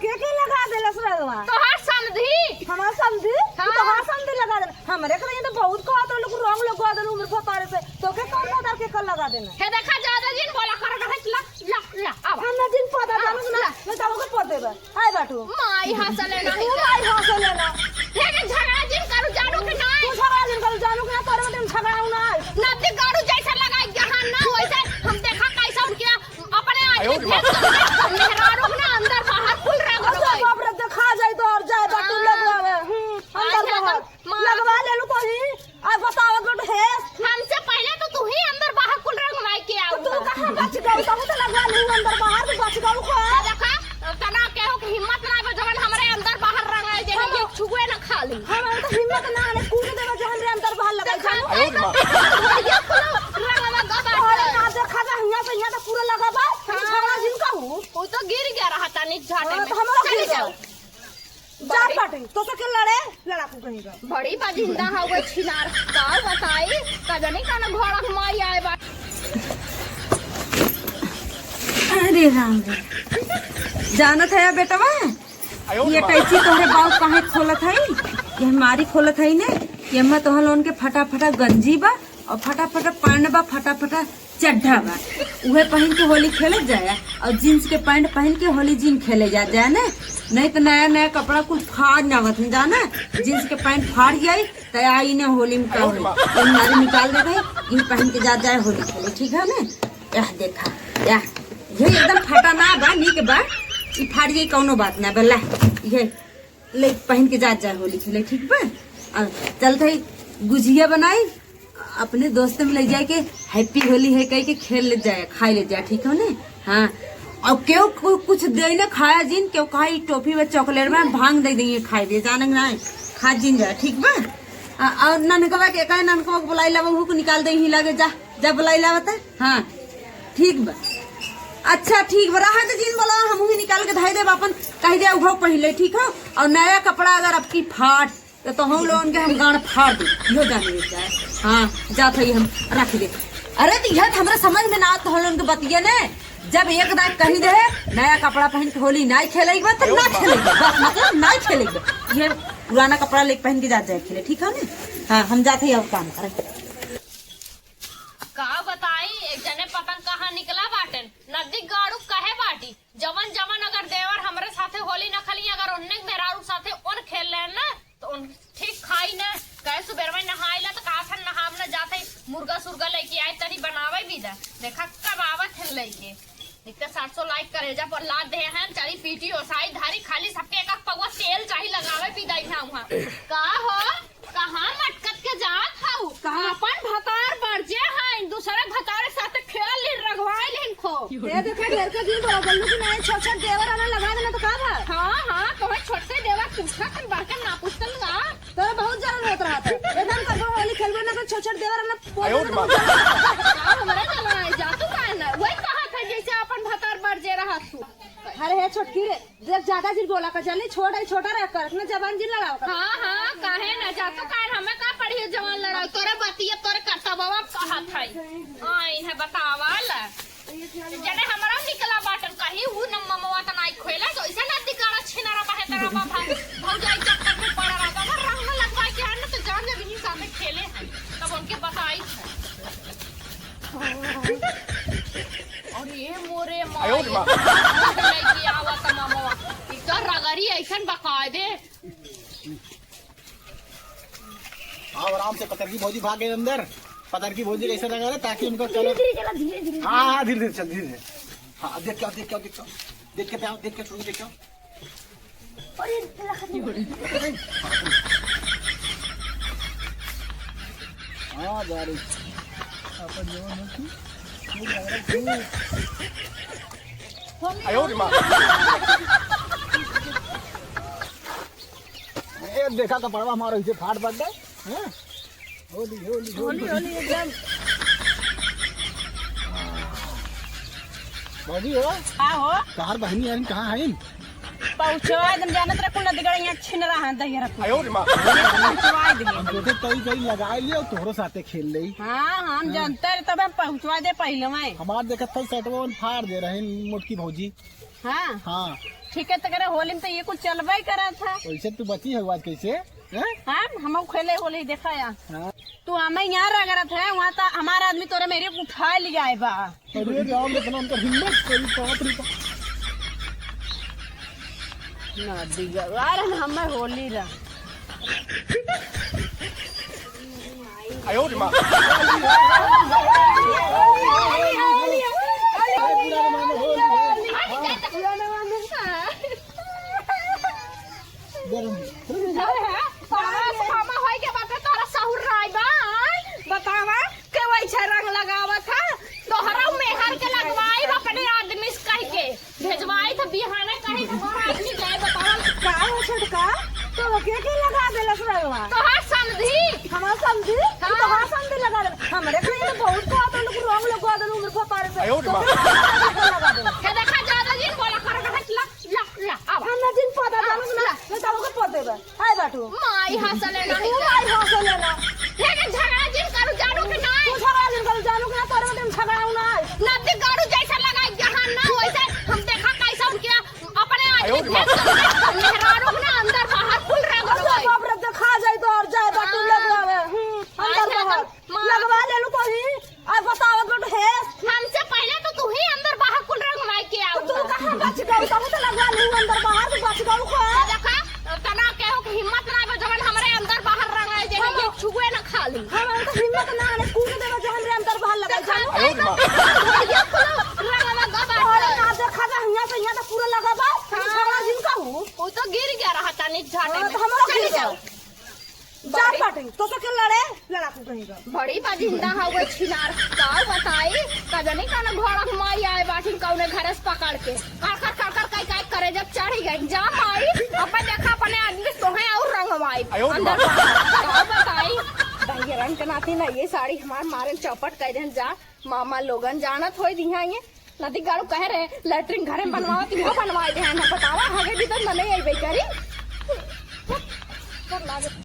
के लगा देलस रवा तो हां समझी हमार समझी तू तो हां समझी लगा दे हमरे के तो बहुत को तो लोग रंग लगवा दे उम्र फतारे से तो के कौन पता के कल लगा देना हे देखा ज्यादा दिन बोला कर ला ला ला अब हम दिन पता जानो ना मैं तो को पड़ देबे आय बाटू माई हंसले नहीं माई हंसले ना हे के झगड़ा जिन करू जानू के नहीं तू झगड़ा दिन कल जानू के ना तोरे में झगड़ा ना नदी गाड़ू जैसा लगा जहां ना वैसे हम देखा कैसा उनके अपने आदमी भेज मेहरारू ना अंदर बाहर फुल रंग लगाई बाप रे देखा जाए तो और जाए बाटू लगवावे अंदर बाहर लगवा ले लो तो ही आ बताओ बट है हमसे पहले तो तू ही अंदर बाहर फुल रंग लगाई के आओ तू कहां बच गई तब तो लगवा ले अंदर बाहर तो बच गई को देखा तना केहू की हिम्मत ना बे जवन हमरे अंदर बाहर रंगाई दे ये छुए ना खाली हम तो हिम्मत ना है कूद देबे जो हमरे अंदर बाहर लगाई जानो रंगवा गबा अरे ना देखा जा हिया से हिया तो पूरा लगाबा झगड़ा जिन कहू वो तो गिर गया रहा था नीचे झाटे में तो हमारा चले गिर जाओ जा पाटे तो के लड़े लड़ाकू कहीं का बड़ी बाजिंदा हवे छिनार का बताई का जाने का ना घोड़ा घुमाई आए बा अरे राम रे जानत है बेटवा ये कैसी तोहरे बाल काहे खोलत है ये हमारी खोलत है ने ये मैं तोहर लोन के फटाफटा गंजी बा और फटाफटा पैंट बा फटाफटा चड्ढा बा उहे पहन के होली खेले जाए और जींस के पैंट पहन के होली जीन खेले जाए ना नहीं तो नया नया कपड़ा कुछ फाड़ ना मत जाना जींस के पैंट फाड़ जाये तो आई ने होली में का होली तो हमारे निकाल दे रहे ये पहन के जाए होली खेले ठीक है ना यह देखा यह ये एकदम फटा ना बा नीक बा ई फाड़ जाई कौनो बात ना बल्ला ये ले पहन के जाए होली खेले ठीक बा चलते गुजिया बनाई अपने दोस्त में ले जाए के हैप्पी होली है कह के खेल ले जाए खाई ले जाए ठीक है ना हाँ और क्यों कुछ दे ना खाया जिन क्यों कहा टॉफी में चॉकलेट में भांग दे देंगे खाई दे जाने ना खा जिन जाए ठीक बा और ननकवा के कहे ननकवा को बुलाई लावा को निकाल दे ही लगे जा बुलाई लावा हाँ ठीक बा अच्छा ठीक बा रहा जिन बोला हम ही निकाल के धाई दे अपन कह दे उहो पहले ठीक हो और नया कपड़ा अगर आपकी फाट तो हम लोगन के हम गाड़ फाड़ दे यो जाने जाए हाँ जा थई हम रख दे अरे तो यह हमरा समझ में ना तो हम के बतिया ने जब एक दाग कही दे नया कपड़ा पहन के होली नहीं खेलेगी तो ना खेलेगी बस मतलब नहीं खेलेगी ये पुराना कपड़ा लेके पहन के जाए खेले ठीक है ना हाँ हम जाते ही अब काम करें का बताई एक जने पतंग कहाँ निकला बाटन नजदीक गाड़ू कहे बाटी जवन जवन अगर देवर हमरे साथे होली न खली अगर उन्ने मेहरारू साथे उन खेल ले ना तो उन ठीक खाई ना कहे सुबह में नहाइला तो काफन नहाव न जाते मुर्गा सुर्गा लेके आए तनी बनावे भी दा देखा कब आवत है लेके इतने 700 लाइक करे जा पर लाद दे हैं चारी पीटी और साई धारी खाली सबके एक पगवा तेल चाहिए लगावे पी दाई ना वहां का हो कहां मटकत के जात हाउ अपन भतार बरजे हैं दूसरे भतार साथे खेल ले रगवाई लेन खो ये देखा ढेर का दिन बड़ा बल्लू की नए छोटा देवर आना लगा देना तो का बा हां कोई छोटे देवर पूछा कर बाके ना पूछतन ना तो बहुत जलन होत रहा था एकदम करबो होली खेलबो ना तो छोटा देवर आना हमारे चला जातू का ना वही कहा था जैसे अपन भतार बरजे रहा तू अरे है छोटकी रे जब ज्यादा जिन बोला का चले छोटा रह कर अपना जबान जिन लगाओ कर हां काहे ना जातू का हमें का पड़ी जवान लड़ा तोरे बतिया तोरे करता बाबा कहा था आई है बतावाला जने हमरा निकला बाटन कही उ नम्मवा त नाई खोला तो ऐसा ना दिकारा छिनारा बाहे तेरा बाबा भौजाई चक्कर में पड़ा रहा था रंग लगवा के आने तो जान जब इन्हीं सामने खेले हैं तब उनके बताई और ये मोरे माई लेके आवत मामवा इधर रगरी ऐसन बकायदे आराम से पतर की भौजी भागे अंदर पतर की भौजी कैसे लगा रहे ताकि उनको चलो धीरे हाँ धीरे धीरे चल धीरे हाँ देख के देख के छोड़ देख हाँ जा रही अपन देखा कपड़वा हमारा इसे फाट पड़ गए होली होली होली होली एकदम बाजी हो हो कार बहनी यार कहाँ है पहुंचवा एकदम जानत रे कुल दिगड़ यहां छिन रहा है दहिया रख आयो रे मां पहुंचवा दे देखे कई लगा लियो तोहरो साथे खेल लई हां हम जानते रे तब हम पहुंचवा दे पहले में हमार देखत था सेटवन फाड़ दे रहे मोटकी भौजी हां हाँ ठीक है तो करे होली में तो ये कुछ चलबा ही करा था। वैसे तू बची है आज कैसे हैं? हाँ हम खेले होली देखा या हाँ। तू हमें यहाँ रगड़ा था वहाँ तो हमारा आदमी तोरे मेरे को उठा लिया है बा। अरे राम देखना उनका हिम्मत कोई बाप रे बाप। ना दिगार हमें होली रा बतावा के वैसे रंग लगावा था तोहरा मेहर के लगवाई अपने आदमी से कह के भेजवाई था बिहाने कहीं तोहरा आदमी जाए बतावा का हो छोटका तो के लगा देलस रंगवा तोहर समझी हमार समझी हाँ। तो हमार समझी लगा दे हमरे कहीं तो बहुत को तो लोग रंग लगा दे उम्र को पारे से लगा दे हे देखा ज्यादा दिन बोला कर ला ला ला अब हम दिन पता जानू ना मैं तब को पते बा हाय बाटू माई हंसले नहीं तू आई हो से लेना हे के झगड़ा जिन करू जानू कि तू नहीं झगड़ा दिन कर जानू ना तोरे में झगड़ा ना नदी गाड़ू जैसा लगाई जहां ना वैसे हम देखा कैसा उनके अपने आदमी मेहरारू ना अंदर बाहर फुल रंग लगाई बाप रे देखा जाए तो और जाए बाटू लगवावे अंदर बाहर लगवा ले लो कोई आ बताओ बट है हमसे पहले तो तू ही अंदर बाहर कुल रंग माई के आओ तू कहां बच गई तब तो लगवा ले अंदर बाहर तो बच गई को देखा तना के हो कि हिम्मत ना जवन हमरे अंदर बाहर रंग आए जे ये छुए ना खाली हम तो हिम्मत ना आने कूद देवे जो हमरे अंदर बाहर लगा जानू रंग लगा अरे ना देखा जा हिया से हिया तो पूरा लगा बा झगड़ा जिनका हूं वो तो गिर गया रहा था नीचे झाटे में तो हमारा चली गिर जाओ जा पाटे तो के लड़े लड़ा को कहीं का बड़ी बाजिंदा है वो छिनार का बताई कजनी का ना घोड़ा घुमाई आए बाटिन कौने घरे से पकड़ के कर काय करे जब चढ़ी गई जा माई अपन देखा अपने आदमी तोहे और रंग माई अंदर का बताई भाई रंग के नाती ना ये साड़ी हमार मारे चौपट कह देन जा मामा लोगन जानत होई दिहा ये नदी गाड़ू कह रहे लैट्रिन घरे बनवावत हो बनवाए दे ना बतावा हगे भी तो नहीं आई